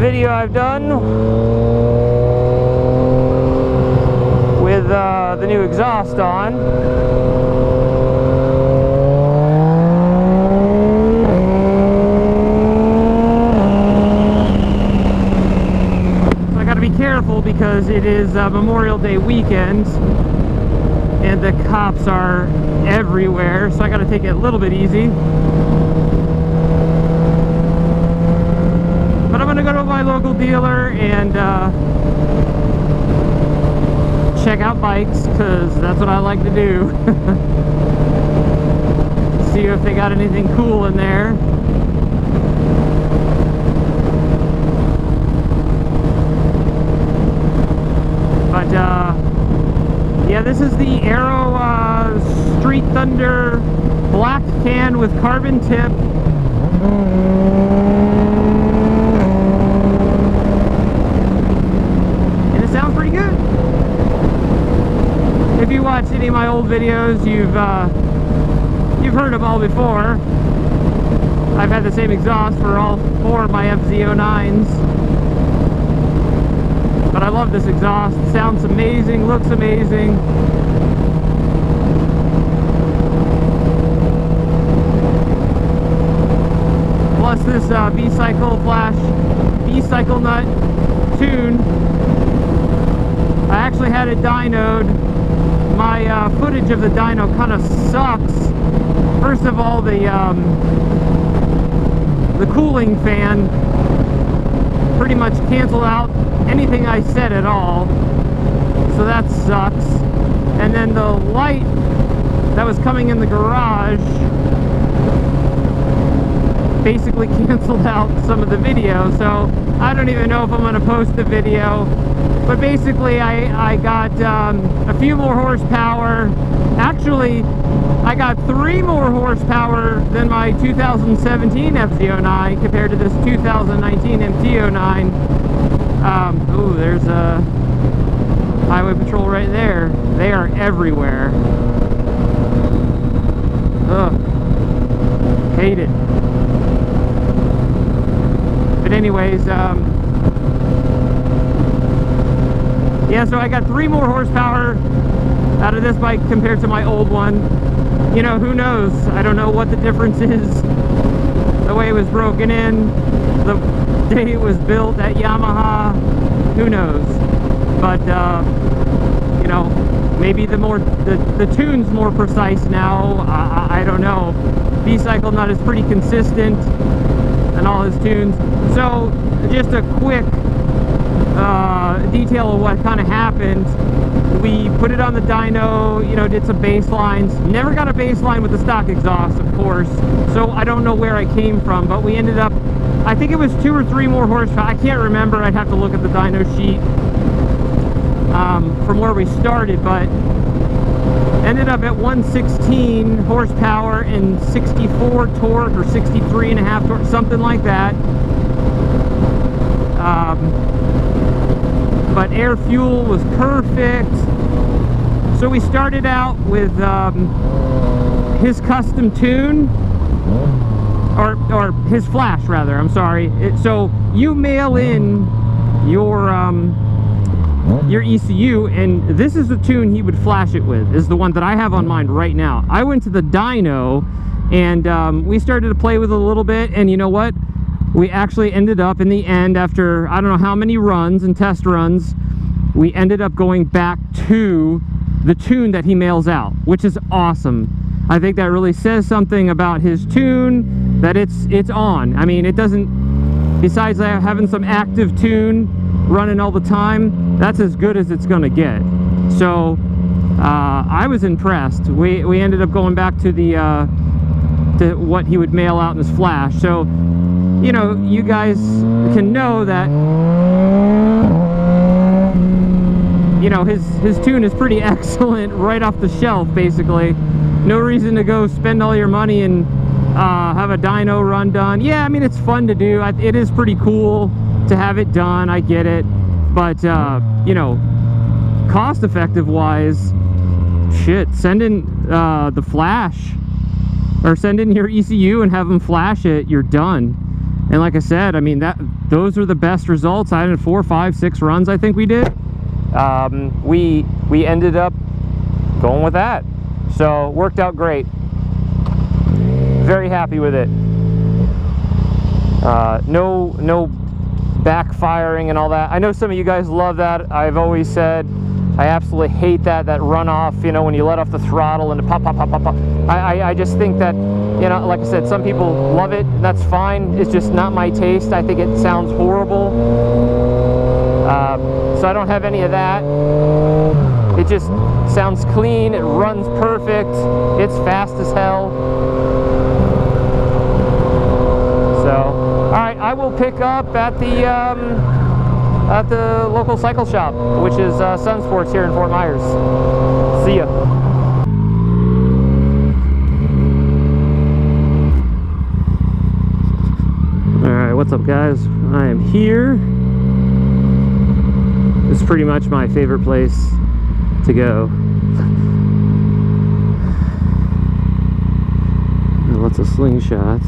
video I've done with the new exhaust on. So I gotta be careful because it is Memorial Day weekend and the cops are everywhere, so I gotta take it a little bit easy. But I'm gonna go to my local dealer and check out bikes, because that's what I like to do. See if they got anything cool in there. But yeah, this is the Aero Street Thunder black can with carbon tip. And it sounds pretty good. If you watch any of my old videos, you've heard them all before. I've had the same exhaust for all 4 of my mt-09s. But I love this exhaust. It sounds amazing, looks amazing. Plus this V-Cycle Flash V-Cycle nut tune. I actually had it dynoed. My footage of the dyno kind of sucks. First of all, the cooling fan pretty much canceled out anything I said at all, so that sucks. And then the light that was coming in the garage basically canceled out some of the video, so I don't even know if I'm going to post the video. But basically I got a few more horsepower. Actually, I got 3 more horsepower than my 2017 mt-09 compared to this 2019 mt-09. Ooh, there's a highway patrol right there. They are everywhere. Ugh. Hate it. But anyways, yeah, so I got 3 more horsepower out of this bike compared to my old one. You know, who knows? I don't know what the difference is. The way it was broken in, the day it was built at Yamaha, who knows? But you know, maybe the tune's more precise now. I don't know. V-Cycle nut is pretty consistent in all his tunes. So just a quick detail of what kind of happened. We put it on the dyno, you know, did some baselines. Never got a baseline with the stock exhaust, of course, so I don't know where I came from, but we ended up, I think it was 2 or 3 more horsepower. I can't remember. I'd have to look at the dyno sheet from where we started, but ended up at 116 horsepower and 64 torque, or 63.5 torque, something like that. But air fuel was perfect. So we started out with his custom tune, or his flash rather, I'm sorry. So you mail in your ECU, and this is the tune he would flash it with. This is the one that I have on mine right now. I went to the dyno and we started to play with it a little bit, and you know what? We actually ended up in the end, after I don't know how many runs and test runs, we ended up going back to the tune that he mails out, which is awesome. I think that really says something about his tune, that it's on. I mean, it doesn't, besides having some active tune running all the time, that's as good as it's gonna get. So I was impressed. We ended up going back to the to what he would mail out in his flash. So you know, you guys can know that, you know, his tune is pretty excellent right off the shelf, basically. No reason to go spend all your money and have a dyno run done. Yeah, I mean, it's fun to do. It is pretty cool to have it done, I get it. But, you know, cost-effective wise, shit, send in the flash, or send in your ECU and have them flash it, you're done. And like I said, I mean, those are the best results. I had 4, 5, 6 runs I think we did. We ended up going with that. So worked out great. Very happy with it. No backfiring and all that. I know some of you guys love that. I've always said I absolutely hate that runoff, you know, when you let off the throttle and it pop, pop, pop, pop, pop. I just think that, you know, like I said, some people love it, and that's fine. It's just not my taste. I think it sounds horrible. So I don't have any of that. It just sounds clean, it runs perfect, it's fast as hell. So, alright, I will pick up at the local cycle shop, which is Sun Sports here in Fort Myers. See ya. Alright, what's up guys? I am here. This is pretty much my favorite place to go. Lots of slingshots.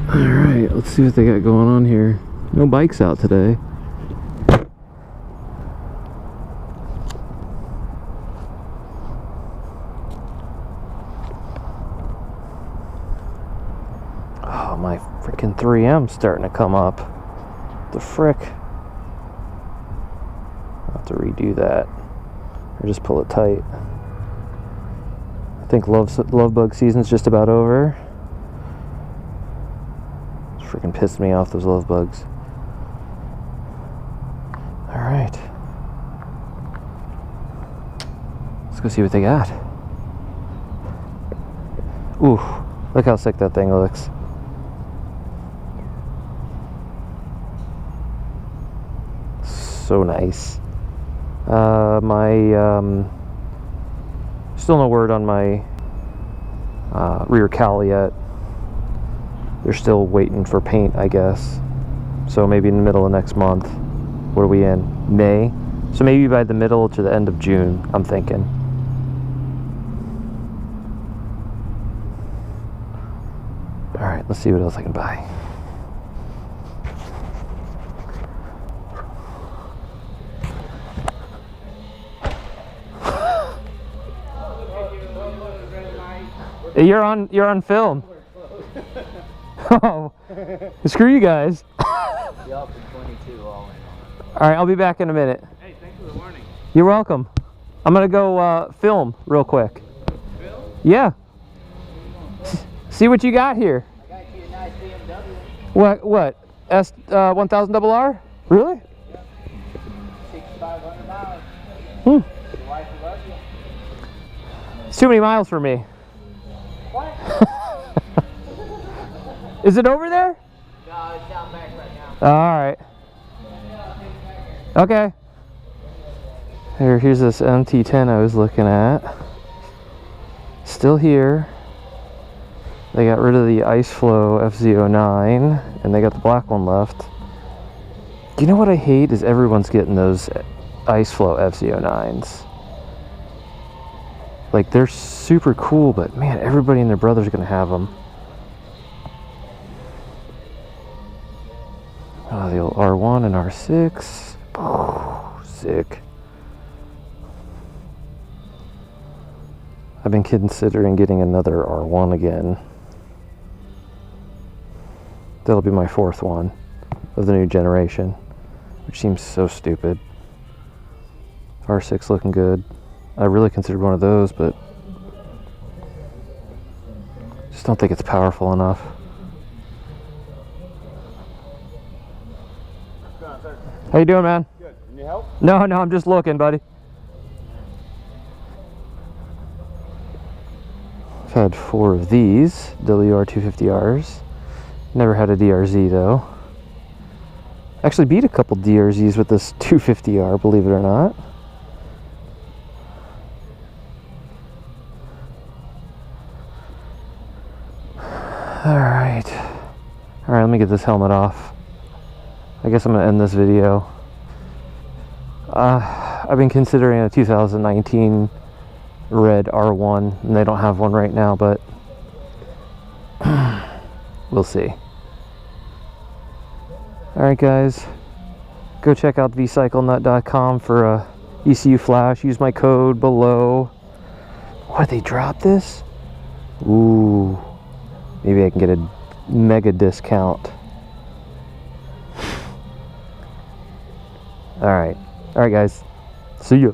Alright, let's see what they got going on here. No bikes out today. Oh, my freaking 3M's starting to come up. The frick. I'll have to redo that. Or just pull it tight. I think love bug season's just about over. It's freaking pissed me off, those love bugs. Alright. Let's go see what they got. Ooh, look how sick that thing looks. So nice. Still no word on my rear cowl yet. They're still waiting for paint, I guess. So maybe in the middle of next month. What are we in? May? So maybe by the middle to the end of June, I'm thinking. Alright, let's see what else I can buy. You're on film. Oh, screw you guys. All right, I'll be back in a minute. Hey, thanks for the warning. You're welcome. I'm gonna go film real quick. Film? Yeah. See what you got here. I got you a nice BMW. What? S 1000 RR? Really? Yep. 6,500 miles. Hmm. Your wife will love you. It's too many miles for me. What? Is it over there? No, it's down back right now. All right. Okay. Here's this MT-10 I was looking at. Still here. They got rid of the Ice Fluo mt-09, and they got the black one left. You know what I hate is everyone's getting those Ice Fluo mt-09s. Like, they're super cool, but man, everybody and their brother's gonna have them. Oh, the old R1 and R6. Oh, sick. I've been considering getting another R1 again. That'll be my 4th one of the new generation, which seems so stupid. R6 looking good. I really considered one of those, but just don't think it's powerful enough. What's going on, sir? How you doing, man? Good. Need help? No, I'm just looking, buddy. I've had 4 of these WR250Rs. Never had a DRZ though. Actually beat a couple DRZs with this 250R, believe it or not. Alright, let me get this helmet off. I guess I'm gonna end this video. I've been considering a 2019 red R1, and they don't have one right now, but we'll see. Alright guys, go check out vcyclenut.com for a ECU flash. Use my code below. What, they dropped this? Ooh, maybe I can get a mega discount. Alright guys, see ya.